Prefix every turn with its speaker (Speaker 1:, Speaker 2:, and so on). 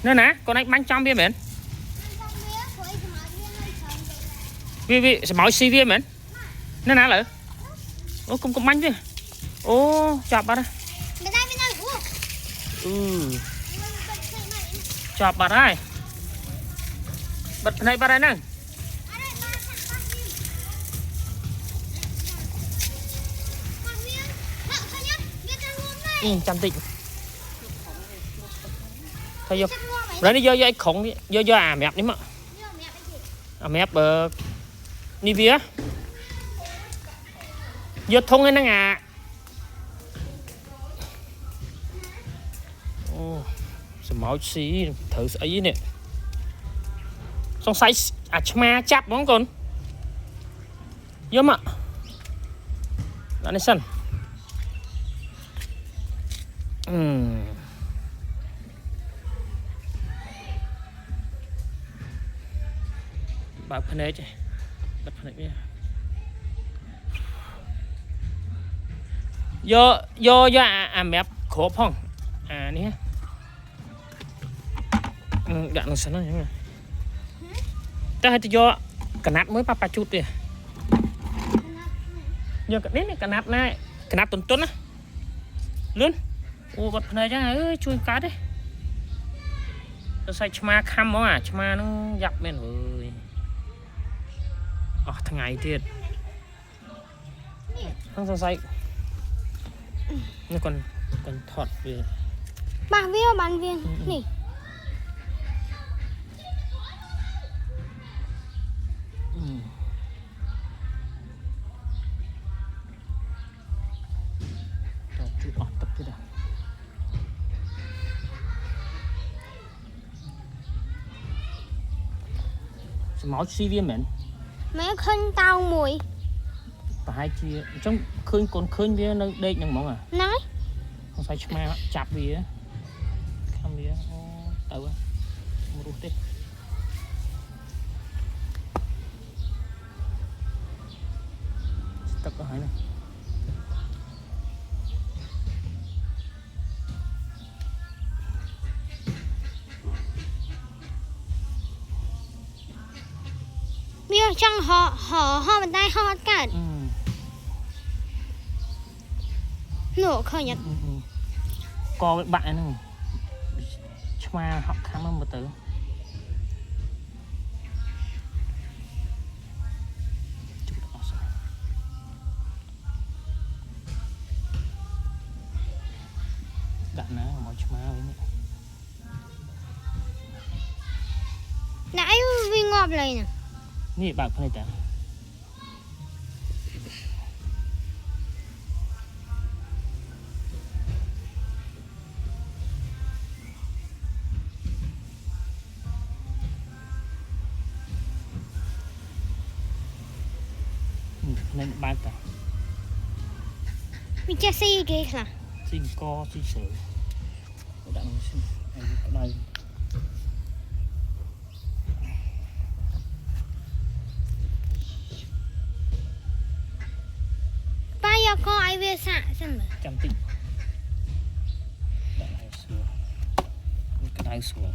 Speaker 1: Nên nè, con anh bánh trong bia mến. Vì sẽ máu xì bia mến. Nên nè lỡ. Ô, cũng bánh bia. Ô, chọc bà đây. Chọc bà đây. Bật này bà đây nè. Chăm tịnh. Thôi vô. Rồi đi vô anh khổng đi. Vô mẹp đi mà. Mẹp Nivea. Vô thung hay năng à. Sẽ máu xí thử ấy nè. Xong say chma chắp đúng không con. Vô mà. Đó này sân. Bác phần đấy chứ. Bật phần đấy bây giờ. Vô mẹp khổ phong. Nè. Đạn nó sẵn rồi nhá. Ta hãy cho cả nát mới papa chút đi. Giờ cả đến này cả nát tuần á. Luôn. Ô bật phần này chứ ơi chui cá đấy. Nó xay chma khăm đó chma nó dập bên rồi. Thằng ngày thiệt. Không sao xay. Nó còn thọt về.
Speaker 2: Bạn viên nè.
Speaker 1: Tập cái nào. Máu xi viêm mến.
Speaker 2: Mấy khinh tao mùi.
Speaker 1: Và hai chia trong khơi còn khơi bia nó đây nhằng mỏng à.
Speaker 2: Nói.
Speaker 1: Không phải chma chạp bia. Khăm bia. Tao á. Mua rút đi. Tập cái hỏi này.
Speaker 2: Bây giờ trong họ bàn tay họ cả. Nổ khơi nhật.
Speaker 1: Co với bạn nữa. Chma học khám hơn một từ. Đạn nó màu chma với nè.
Speaker 2: Nãy vì ngọt này nè.
Speaker 1: Nè bạc phần này ta. Nên bạc ta.
Speaker 2: Mình chưa xì kì hả?
Speaker 1: Xin co xin sửa. Đạn xin cái này.
Speaker 2: Giờ có ai về xạ xem rồi.
Speaker 1: Chăm tịnh. Đạn này sửa. Cái này sửa.